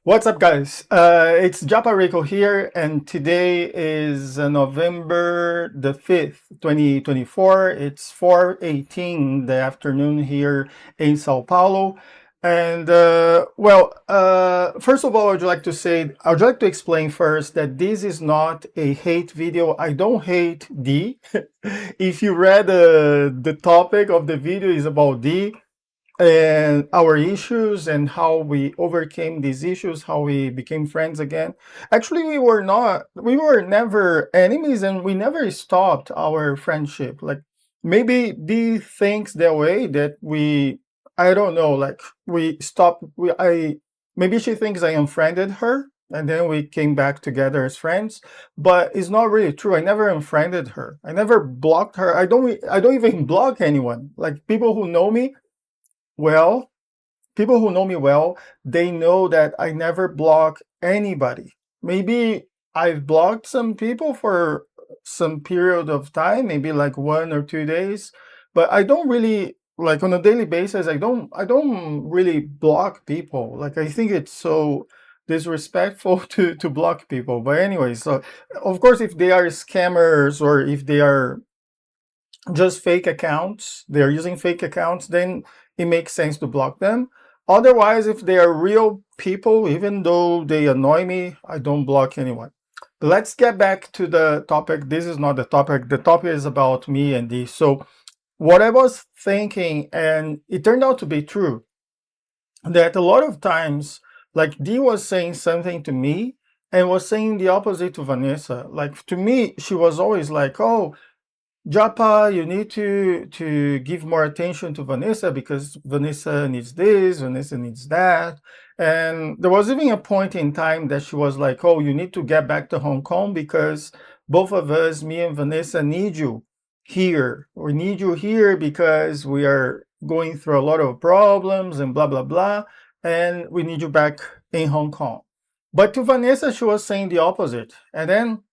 What's up, guys? It's Japa Rico here, and today is November the 5th, 2024. It's 4:18 in the afternoon here in Sao Paulo. And first of all, I would like to explain first that this is not a hate video. I don't hate D. If you read the topic of the video is about D and our issues and how we overcame these issues, how we became friends again. Actually, we were never enemies, and we never stopped our friendship. Like, maybe D thinks that way, that I don't know, like we stopped, maybe she thinks I unfriended her and then we came back together as friends, but it's not really true. I never unfriended her. I never blocked her. I don't even block anyone. Like, well, people who know me well, they know that I never block anybody. Maybe I've blocked some people for some period of time, maybe like 1 or 2 days, but I don't really, like, on a daily basis, I don't really block people. Like, I think it's so disrespectful to block people. But anyway, so of course, if they are scammers or if they are just fake accounts, they're using fake accounts, then it makes sense to block them. Otherwise, if they are real people, even though they annoy me, I don't block anyone. But let's get back to the topic. This is not the topic. The topic is about me and this. So what I was thinking, and it turned out to be true, that a lot of times, like, Dee was saying something to me and was saying the opposite to Vanessa. Like, to me, she was always like, oh, Japa, you need to give more attention to Vanessa because Vanessa needs this, Vanessa needs that. And there was even a point in time that she was like, oh, you need to get back to Hong Kong because both of us, me and Vanessa, need you here. We need you here because we are going through a lot of problems and blah, blah, blah. And we need you back in Hong Kong. But to Vanessa, she was saying the opposite. And then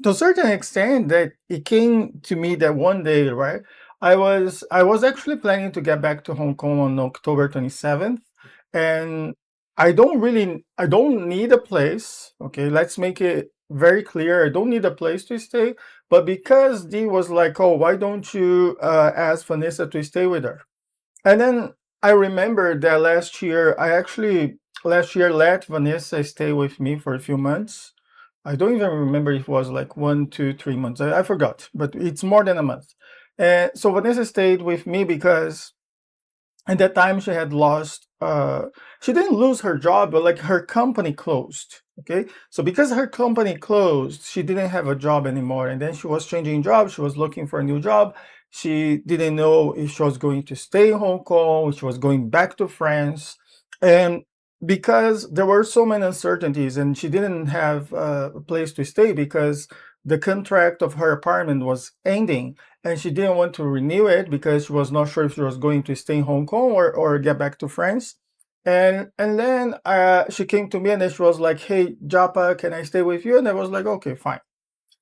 to a certain extent, that it came to me that one day, right, I was actually planning to get back to Hong Kong on October 27th, and I don't need a place. Okay, let's make it very clear. I don't need a place to stay, but because Dee was like, oh, why don't you ask Vanessa to stay with her? And then I remember that last year let Vanessa stay with me for a few months. I don't even remember if it was like 1, 2, 3 months. I forgot, but it's more than a month. And so Vanessa stayed with me because at that time she had lost, she didn't lose her job, but like her company closed. Okay. So because her company closed, she didn't have a job anymore. And then she was changing jobs. She was looking for a new job. She didn't know if she was going to stay in Hong Kong, if she was going back to France. And because there were so many uncertainties and she didn't have a place to stay because the contract of her apartment was ending and she didn't want to renew it because she was not sure if she was going to stay in Hong Kong or get back to France. And then she came to me and then she was like, hey, Japa, can I stay with you? And I was like, okay, fine.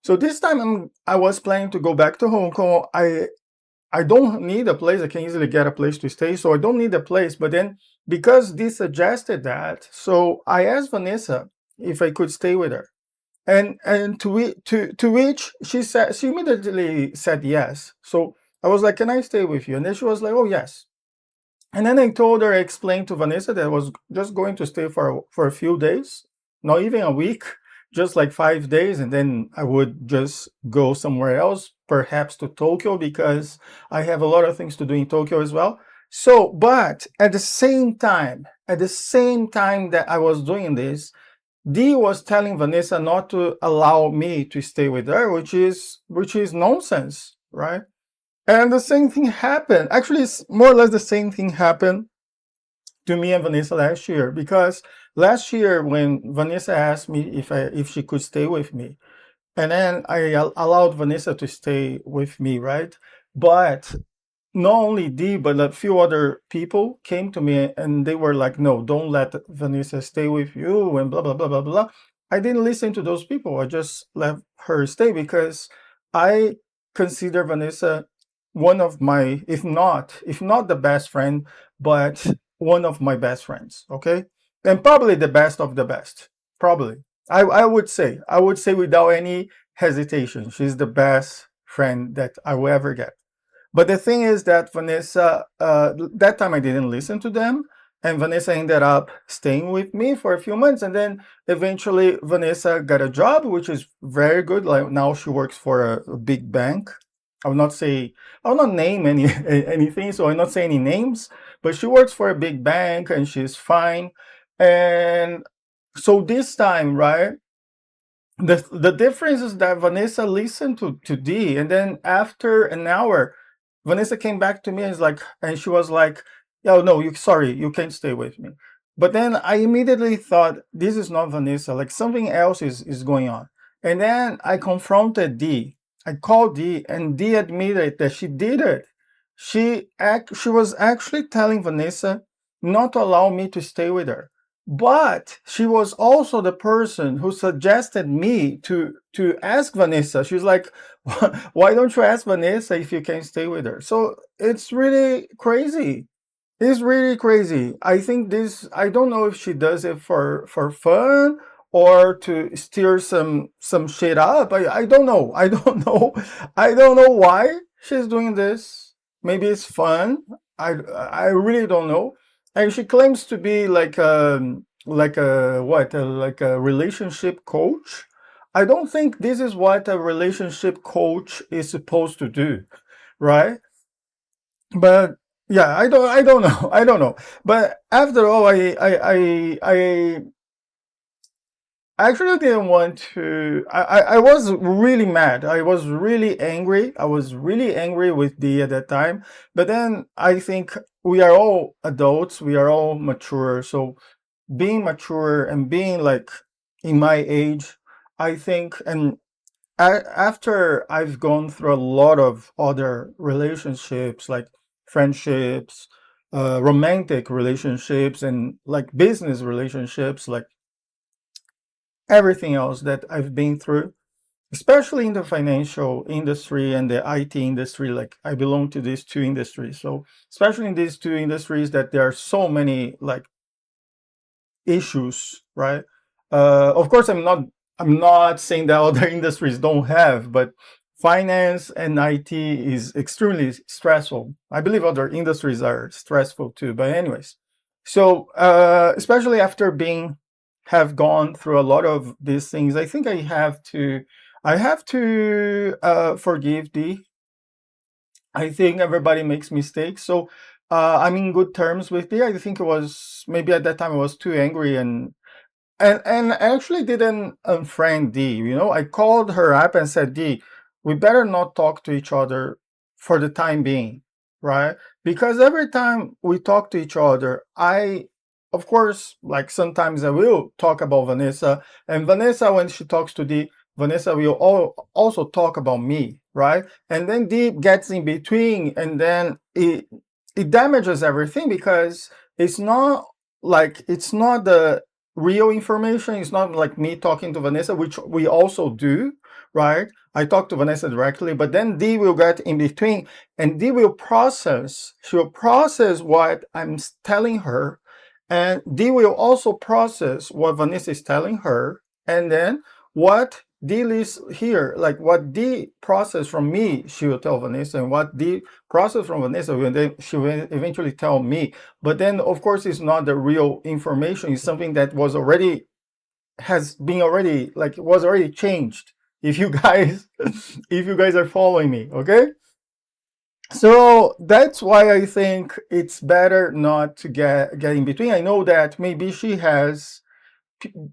So this time I was planning to go back to Hong Kong. I don't need a place. I can easily get a place to stay, so I don't need a place. But then, because this suggested that, so I asked Vanessa if I could stay with her, and to which she immediately said yes. So I was like, "Can I stay with you?" And then she was like, "Oh, yes." And then I explained to Vanessa that I was just going to stay for a few days, not even a week, just like 5 days, and then I would just go somewhere else, perhaps to Tokyo, because I have a lot of things to do in Tokyo as well. So, but at the same time that I was doing this, Dee was telling Vanessa not to allow me to stay with her, which is nonsense, right? And the same thing happened. Actually, it's more or less the same thing happened to me and Vanessa last year, because last year when Vanessa asked me if she could stay with me, and then I allowed Vanessa to stay with me, right? But not only Dee, but a few other people came to me and they were like, no, don't let Vanessa stay with you and blah, blah, blah, blah, blah. I didn't listen to those people. I just let her stay because I consider Vanessa one of my, if not the best friend, but one of my best friends. Okay. and probably the best of the best. Probably, I would say without any hesitation, she's the best friend that I will ever get. But the thing is that Vanessa, that time I didn't listen to them, and Vanessa ended up staying with me for a few months, and then eventually Vanessa got a job, which is very good. Like now she works for a big bank. I will not say, I will not name any anything, so I will not say any names. But she works for a big bank, and she's fine. And so this time, right? The difference is that Vanessa listened to D, and then after an hour, Vanessa came back to me and is like, and she was like, "Oh no, you sorry, you can't stay with me." But then I immediately thought, this is not Vanessa. Like something else is going on. And then I confronted D. I called D, and D admitted that she did it. She was actually telling Vanessa not to allow me to stay with her. But she was also the person who suggested me to ask Vanessa. She's like, why don't you ask Vanessa if you can stay with her? So it's really crazy. It's really crazy. I think this, I don't know if she does it for fun or to stir some shit up. I don't know. I don't know. I don't know why she's doing this. Maybe it's fun. I really don't know. And she claims to be like a what? Like a relationship coach. I don't think this is what a relationship coach is supposed to do, right? But yeah, I don't know. I don't know. But after all, I actually didn't want to. I was really mad. I was really angry. I was really angry with D at that time. But then I think we are all adults. We are all mature. So being mature and being like in my age, I think, and after I've gone through a lot of other relationships, like friendships, romantic relationships, and like business relationships, like everything else that I've been through, especially in the financial industry and the IT industry. Like I belong to these two industries. So, especially in these two industries, that there are so many like issues, right? Of course, I'm not saying that other industries don't have, but finance and IT is extremely stressful. I believe other industries are stressful too. But anyways, so especially after being have gone through a lot of these things, I think I have to forgive the. I think everybody makes mistakes. So I'm in good terms with the. I think it was maybe at that time I was too angry, and I actually didn't unfriend D. I called her up and said, D, we better not talk to each other for the time being, right? Because every time we talk to each other, of course, like sometimes I will talk about Vanessa, and Vanessa, when she talks to D, Vanessa will also talk about me, right? And then D gets in between, and then it damages everything because it's not the real information. It's not like me talking to Vanessa, which we also do, right? I talk to Vanessa directly, but then D will get in between, and D will process. She will process what I'm telling her, and D will also process what Vanessa is telling her, and then what D is here, like what D process from me, she will tell Vanessa, and what D process from Vanessa, she will eventually tell me. But then, of course, it's not the real information. It's something that was already changed. If you guys, if you guys are following me, okay. So that's why I think it's better not to get in between. I know that maybe she has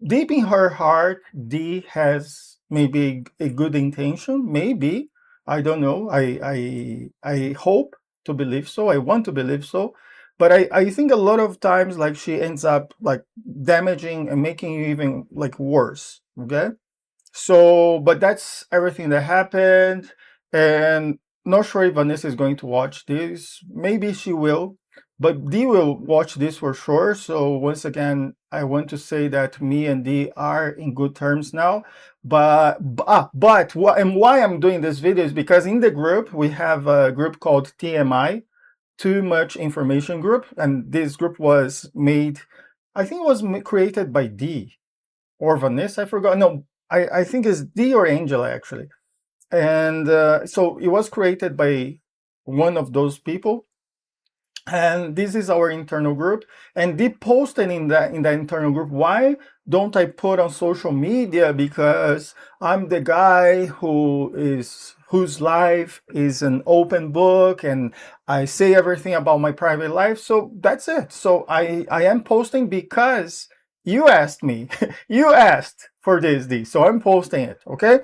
deep in her heart, D has maybe a good intention. Maybe, I don't know. I hope to believe so. I want to believe so. But I think a lot of times, like, she ends up like damaging and making you even like worse. Okay. So, but that's everything that happened. And not sure if Vanessa is going to watch this. Maybe she will, but Dee will watch this for sure. So once again, I want to say that me and Dee are in good terms now. But why I'm doing this video is because in the group we have a group called TMI, Too Much Information Group, and this group was made I think it was created by D or Vanessa. I forgot. No, I think it's D or Angela actually. And so it was created by one of those people, and this is our internal group, and they posted in the internal group, why don't I put on social media, because I'm the guy whose life is an open book, and I say everything about my private life. So that's it. So I am posting because you asked me. You asked for this, so I'm posting it. Okay.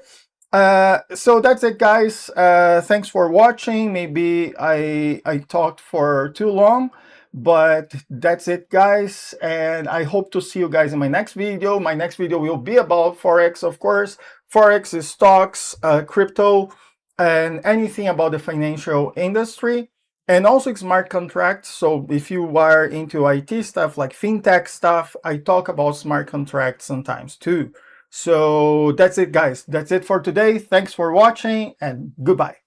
So that's it, guys. Thanks for watching. Maybe I talked for too long, but that's it, guys. And I hope to see you guys in my next video. My next video will be about Forex, of course. Forex is stocks, crypto, and anything about the financial industry. And also smart contracts. So if you are into IT stuff like fintech stuff, I talk about smart contracts sometimes too. So that's it, guys. That's it for today. Thanks for watching, and goodbye.